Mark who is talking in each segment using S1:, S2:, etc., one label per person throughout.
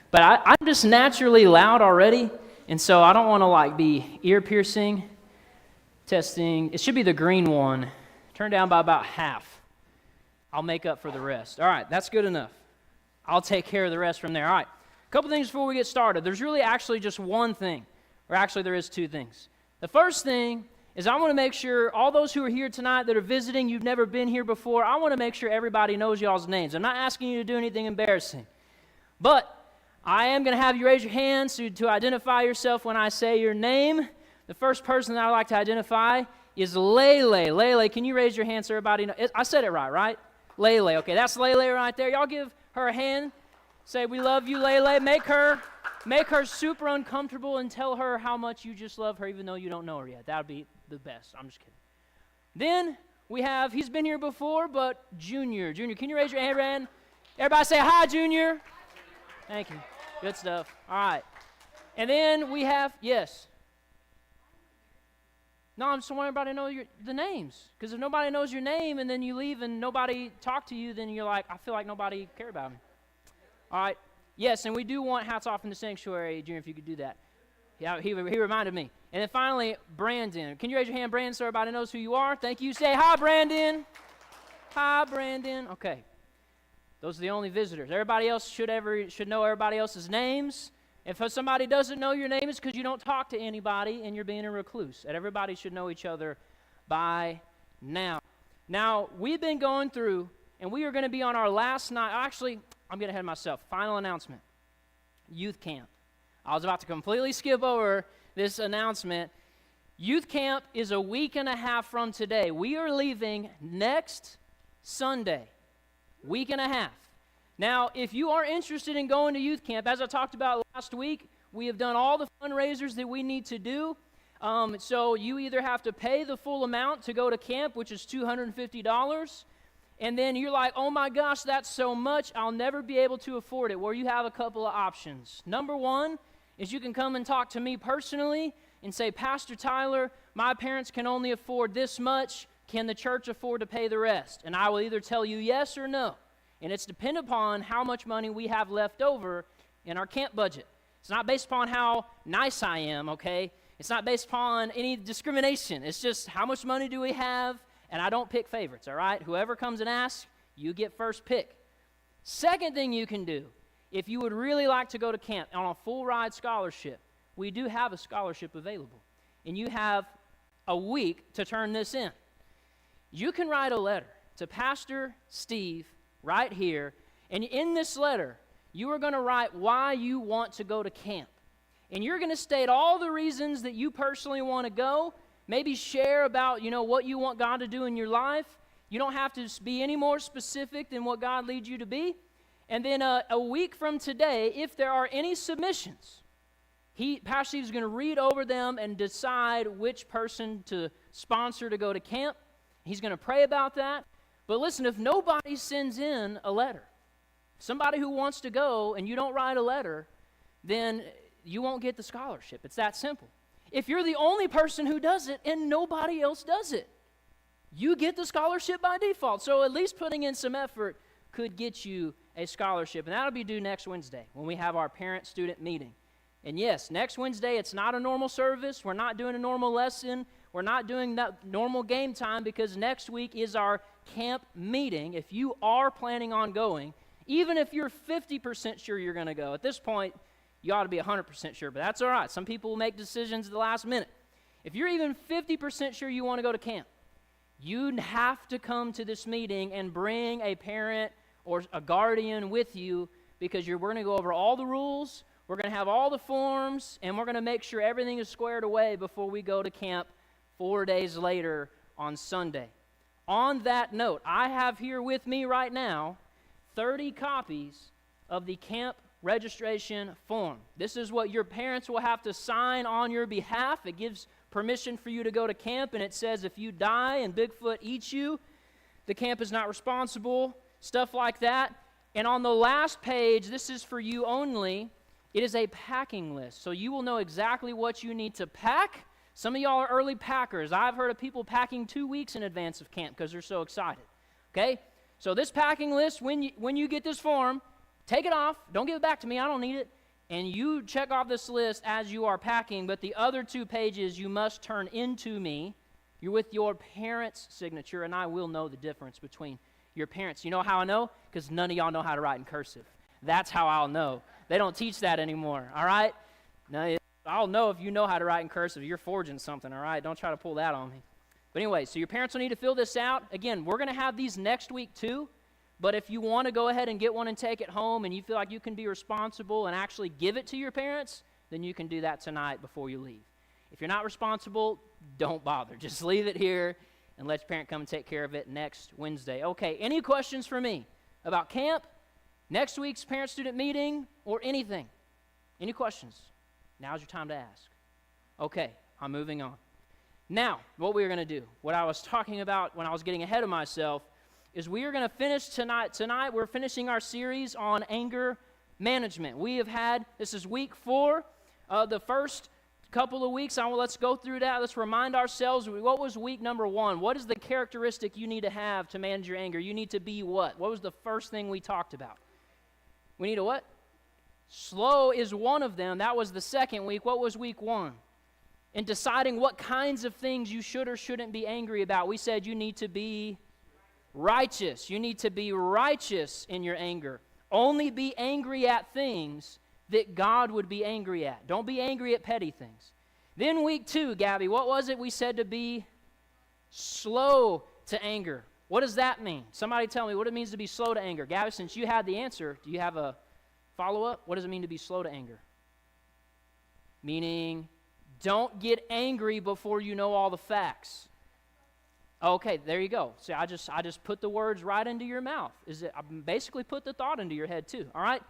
S1: But I'm just naturally loud already, and so I don't want to be ear piercing. Testing. It should be the green one. Turn down by about half. I'll make up for the rest. All right, that's good enough. I'll take care of the rest from there. All right, a couple things before we get started. There's really actually just one thing, or actually there is two things. The first thing is I want to make sure all those who are here tonight that are visiting, you've never been here before, I want to make sure everybody knows y'all's names. I'm not asking you to do anything embarrassing, but I am going to have you raise your hands to identify yourself when I say your name. The first person that I'd like to identify is Lele. Lele, can you raise your hand so everybody knows? I said it right? Lele. Okay, that's Lele right there. Y'all give her a hand. Say, we love you, Lele. Make her super uncomfortable and tell her how much you just love her even though you don't know her yet. That would be the best. I'm just kidding. Then we have, he's been here before, but Junior. Junior, can you raise your hand? Everybody say hi, Junior. Thank you. Good stuff. All right. And then we have, yes. No, I just want everybody to know the names. Because if nobody knows your name and then you leave and nobody talked to you, then you're like, I feel like nobody cared about me. All right. Yes, and we do want hats off in the sanctuary, Junior, if you could do that. Yeah, he reminded me. And then finally, Brandon. Can you raise your hand, Brandon, so everybody knows who you are? Thank you. Say hi, Brandon. Hi, Brandon. Okay. Those are the only visitors. Everybody else should know everybody else's names. If somebody doesn't know your name, it's because you don't talk to anybody and you're being a recluse. And everybody should know each other by now. Now, we've been going through, and we are going to be on our last night. Actually, I'm getting ahead of myself. Final announcement. Youth camp. I was about to completely skip over this announcement. Youth camp is a week and a half from today. We are leaving next Sunday. Week and a half. Now, if you are interested in going to youth camp, as I talked about last week, we have done all the fundraisers that we need to do. So you either have to pay the full amount to go to camp, which is $250, and then you're like, oh my gosh, that's so much, I'll never be able to afford it. Well, you have a couple of options. Number one is you can come and talk to me personally and say, Pastor Tyler, my parents can only afford this much. Can the church afford to pay the rest? And I will either tell you yes or no. And it's dependent upon how much money we have left over in our camp budget. It's not based upon how nice I am, okay? It's not based upon any discrimination. It's just how much money do we have, and I don't pick favorites, all right? Whoever comes and asks, you get first pick. Second thing you can do, if you would really like to go to camp on a full ride scholarship, we do have a scholarship available. And you have a week to turn this in. You can write a letter to Pastor Steve right here, and in this letter, you are going to write why you want to go to camp. And you're going to state all the reasons that you personally want to go, maybe share about, what you want God to do in your life. You don't have to be any more specific than what God leads you to be. And then a week from today, if there are any submissions, Pastor Steve is going to read over them and decide which person to sponsor to go to camp. He's going to pray about that. But listen, if nobody sends in a letter, somebody who wants to go and you don't write a letter, then you won't get the scholarship. It's that simple. If you're the only person who does it and nobody else does it, you get the scholarship by default. So at least putting in some effort could get you a scholarship. And that'll be due next Wednesday when we have our parent-student meeting. And yes, next Wednesday, it's not a normal service. We're not doing a normal lesson. We're not doing that normal game time because next week is our camp meeting. If you are planning on going, even if you're 50% sure you're going to go, at this point, you ought to be 100% sure, but that's all right. Some people will make decisions at the last minute. If you're even 50% sure you want to go to camp, you have to come to this meeting and bring a parent or a guardian with you because we're going to go over all the rules, we're going to have all the forms, and we're going to make sure everything is squared away before we go to camp 4 days later on Sunday. On that note, I have here with me right now 30 copies of the camp registration form. This is what your parents will have to sign on your behalf. It gives permission for you to go to camp, and it says if you die and Bigfoot eats you, the camp is not responsible, stuff like that. And on the last page, this is for you only, it is a packing list. So you will know exactly what you need to pack. Some of y'all are early packers. I've heard of people packing 2 weeks in advance of camp because they're so excited. Okay? So this packing list, when you get this form, Take it off. Don't give it back to me. I don't need it. And you check off this list as you are packing, but the other 2 pages you must turn into me. You're with your parents' signature, and I will know the difference between your parents. You know how I know? Because none of y'all know how to write in cursive. That's how I'll know. They don't teach that anymore, all right? No, I'll know if you know how to write in cursive. You're forging something, all right? Don't try to pull that on me. But anyway, so your parents will need to fill this out. Again, we're going to have these next week too. But if you want to go ahead and get one and take it home and you feel like you can be responsible and actually give it to your parents, then you can do that tonight before you leave. If you're not responsible, don't bother. Just leave it here and let your parent come and take care of it next Wednesday. Okay, any questions for me about camp, next week's parent-student meeting, or anything? Any questions? Now's your time to ask. Okay, I'm moving on. Now, what we're going to do, what I was talking about when I was getting ahead of myself, is we are going to finish tonight. Tonight, we're finishing our series on anger management. We have had, this is week 4. The first couple of weeks, let's go through that. Let's remind ourselves, what was week number 1? What is the characteristic you need to have to manage your anger? You need to be what? What was the first thing we talked about? We need a what? Slow is one of them. That was the second week. What was week 1? In deciding what kinds of things you should or shouldn't be angry about, we said you need to be righteous. You need to be righteous in your anger. Only be angry at things that God would be angry at. Don't be angry at petty things. Then week 2, Gabby, what was it? We said to be slow to anger. What does that mean? Somebody tell me what it means to be slow to anger. Gabby, since you had the answer, do you have a follow-up? What does it mean to be slow to anger? Meaning, don't get angry before you know all the facts. Okay, there you go. See, I just put the words right into your mouth. I basically put the thought into your head too, all right?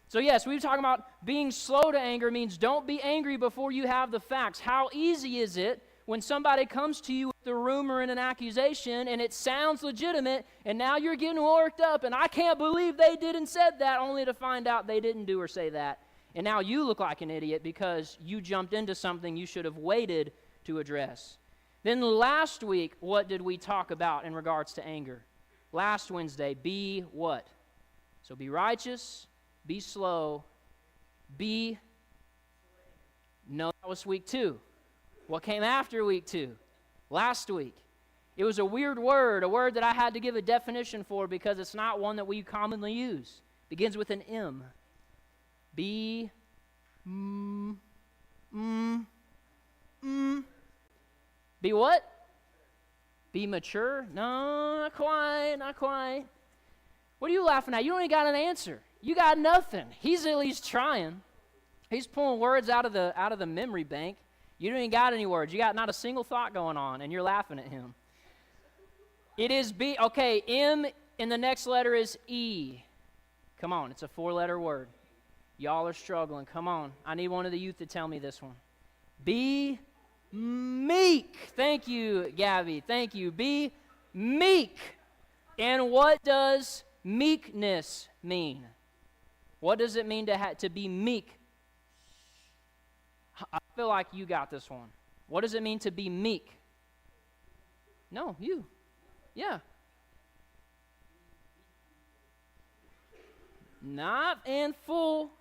S1: So yes, we were talking about being slow to anger means don't be angry before you have the facts. How easy is it when somebody comes to you with a rumor and an accusation and it sounds legitimate and now you're getting worked up and I can't believe they did and said that, only to find out they didn't do or say that. And now you look like an idiot because you jumped into something you should have waited to address. Then last week, what did we talk about in regards to anger? Last Wednesday, be what? So be righteous, be slow, No, that was week 2. What came after week 2? Last week. It was a weird word, a word that I had to give a definition for because it's not one that we commonly use. It begins with an M. Be what? Be mature? No, not quite. What are you laughing at? You don't even got an answer. You got nothing. He's at least trying. He's pulling words out of the memory bank. You don't even got any words. You got not a single thought going on, and you're laughing at him. It is B. Okay, M in the next letter is E. Come on, it's a 4-letter word. Y'all are struggling. Come on. I need one of the youth to tell me this one. Be meek. Thank you, Gabby. Thank you. Be meek. And what does meekness mean? What does it mean to be meek? I feel like you got this one. What does it mean to be meek? No, you. Yeah. Not in full.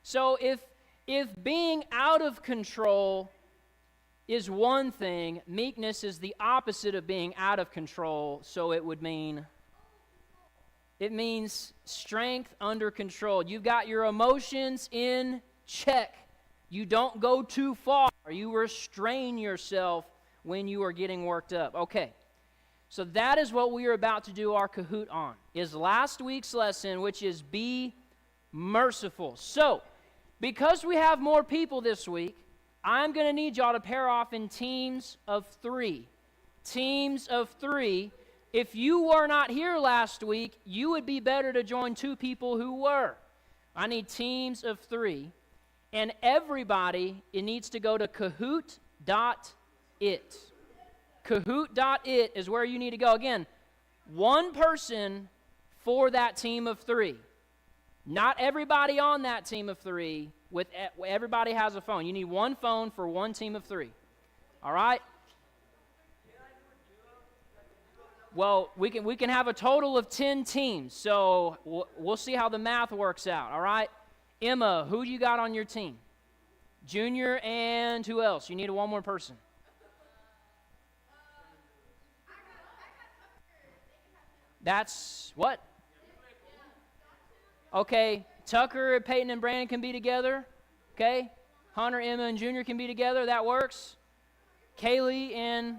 S1: So if being out of control is one thing, meekness is the opposite of being out of control, so it means strength under control. You've got your emotions in check. You don't go too far. You restrain yourself when you are getting worked up. Okay, so that is what we are about to do our Kahoot on, is last week's lesson, which is be merciful. So, because we have more people this week, I'm going to need y'all to pair off in teams of 3. Teams of 3. If you were not here last week, you would be better to join 2 people who were. I need teams of 3. And everybody, it needs to go to Kahoot.it. Kahoot.it is where you need to go. Again, 1 person for that team of 3. Not everybody on that team of 3. Everybody has a phone. You need 1 phone for 1 team of 3. All right? Well, we can have a total of 10 teams, so we'll see how the math works out, all right? Emma, who you got on your team? Junior and who else? You need one more person. That's what? Okay, Tucker, Peyton, and Brandon can be together. Okay, Hunter, Emma, and Junior can be together. That works. Kaylee and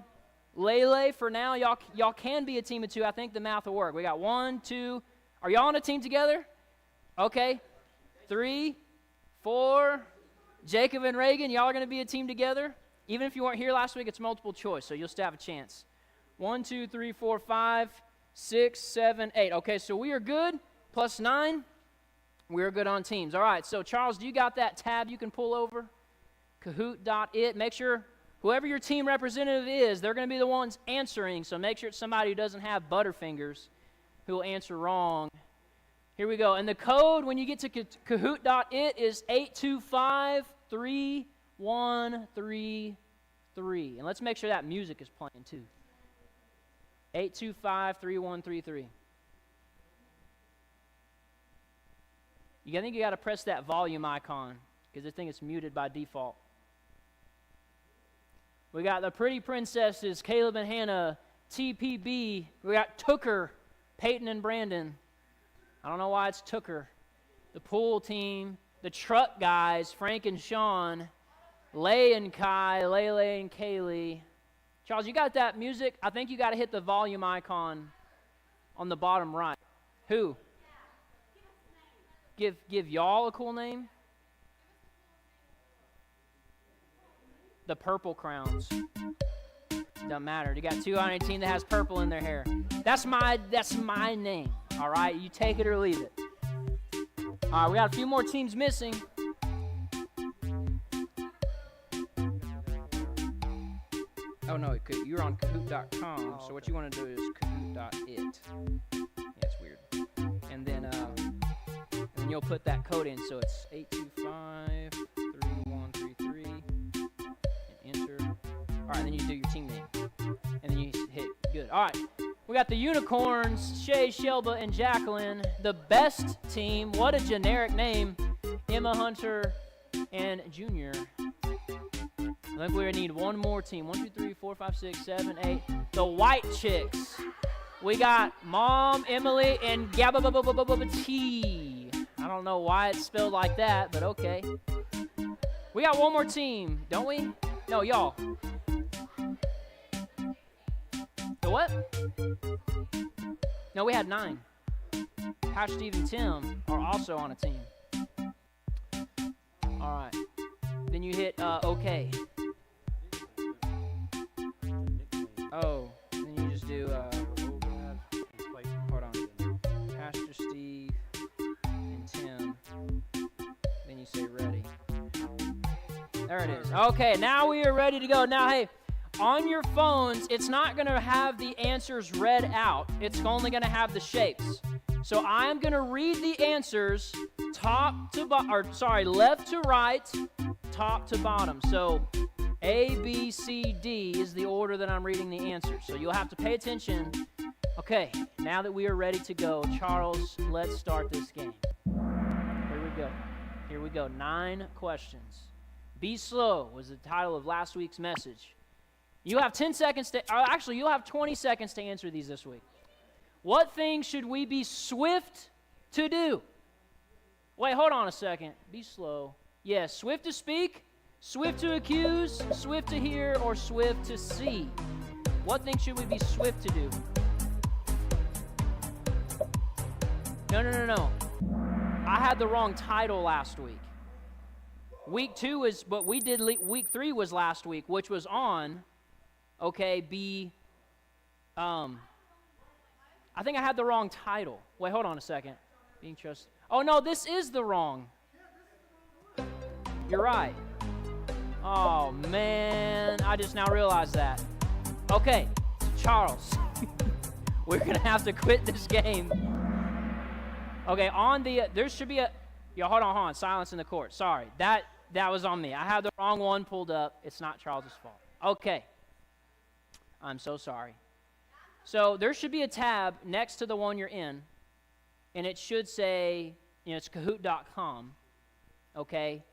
S1: Lele, for now, y'all can be a team of two. I think the math will work. We got 1, 2. Are y'all on a team together? Okay. 3, 4. Jacob and Reagan, y'all are going to be a team together. Even if you weren't here last week, it's multiple choice, so you'll still have a chance. 1, 2, 3, 4, 5, 6, 7, 8. Okay, so we are good. Plus 9. We're good on teams. All right, so Charles, do you got that tab you can pull over? Kahoot.it. Make sure whoever your team representative is, they're going to be the ones answering, so make sure it's somebody who doesn't have butterfingers who will answer wrong. Here we go. And the code when you get to Kahoot.it is 825-3133. And let's make sure that music is playing too. 825-3133. I think you got to press that volume icon because I think it's muted by default. We got the Pretty Princesses, Caleb and Hannah, TPB. We got Tooker, Peyton and Brandon. I don't know why it's Tooker. The Pool Team, the Truck Guys, Frank and Sean, Lay and Kai, Lele and Kaylee. Charles, you got that music? I think you got to hit the volume icon on the bottom right. Who? Give y'all a cool name? The Purple Crowns. Doesn't matter. You got 2 on a team that has purple in their hair. That's my name. All right, you take it or leave it. All right, we got a few more teams missing. Oh no, you're on Kahoot.com. So what you want to do is Kahoot.it. Yeah, it's weird. And then you'll put that code in. So it's 825-3133 and enter. All right, then you do your team name, and then you hit good. All right. We got the Unicorns, Shay, Shelba, and Jacqueline. The best team, what a generic name, Emma, Hunter, and Junior. I think we need one more team. 1, 2, 3, 4, 5, 6, 7, 8. The White Chicks. We got Mom, Emily, and Gabba-ba-ba-ba-ba-ba-T. I don't know why it's spelled like that, but okay. We got one more team, don't we? No, y'all. The what? No, we had 9. Hash, Steve, and Tim are also on a team. All right. Then you hit OK. Oh, then you just do, hold on. Pastor Steve and Tim. Then you say ready. There it is. Okay, now we are ready to go. Now, hey, on your phones, it's not going to have the answers read out. It's only going to have the shapes. So I'm going to read the answers left to right, top to bottom. So A, B, C, D is the order that I'm reading the answers. So you'll have to pay attention. Okay, now that we are ready to go, Charles, let's start this game. Here we go. 9 questions. Be slow was the title of last week's message. You have 10 seconds you'll have 20 seconds to answer these this week. What things should we be swift to do? Wait, hold on a second. Be slow. Yes, swift to speak, swift to accuse, swift to hear, or swift to see. What things should we be swift to do? No. I had the wrong title last week. Week 3 was last week, which was on, okay, I think I had the wrong title. Wait, hold on a second. Being trusted. Oh, no, this is the wrong. You're right. Oh, man. I just now realized that. Okay, Charles. We're going to have to quit this game. Okay, there should be hold on. Silence in the court. Sorry. That was on me. I had the wrong one pulled up. It's not Charles's fault. Okay. I'm so sorry. So there should be a tab next to the one you're in, and it should say, it's Kahoot.com, okay?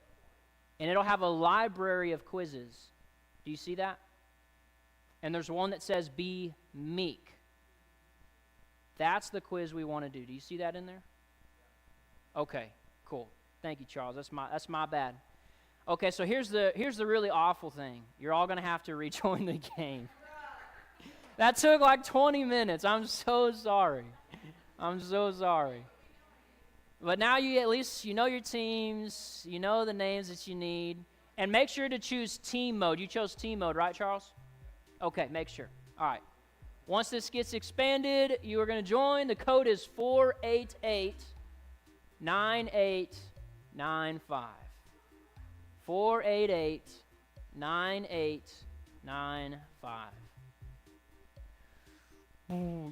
S1: And it'll have a library of quizzes. Do you see that? And there's one that says be meek. That's the quiz we want to do. Do you see that in there? Okay, cool. Thank you, Charles. That's my bad. Okay, so here's the really awful thing. You're all going to have to rejoin the game. That took like 20 minutes. I'm so sorry. I'm so sorry. But now you at least know your teams, you know the names that you need, and make sure to choose team mode. You chose team mode, right, Charles? Okay, make sure. All right. Once this gets expanded, you are going to join. The code is 488-9895. 488-9895.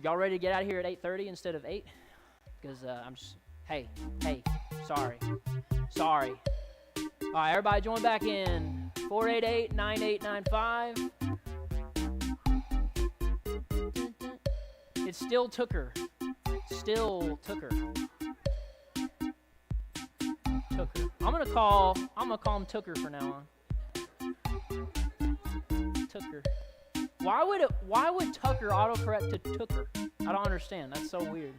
S1: Y'all ready to get out of here at 8:30 instead of 8? Because I'm just, hey, sorry. All right, everybody join back in. 488-9895. It still took her. I'm gonna call him Tooker for now on. Tooker. Why would Tucker autocorrect to Tooker? I don't understand. That's so weird.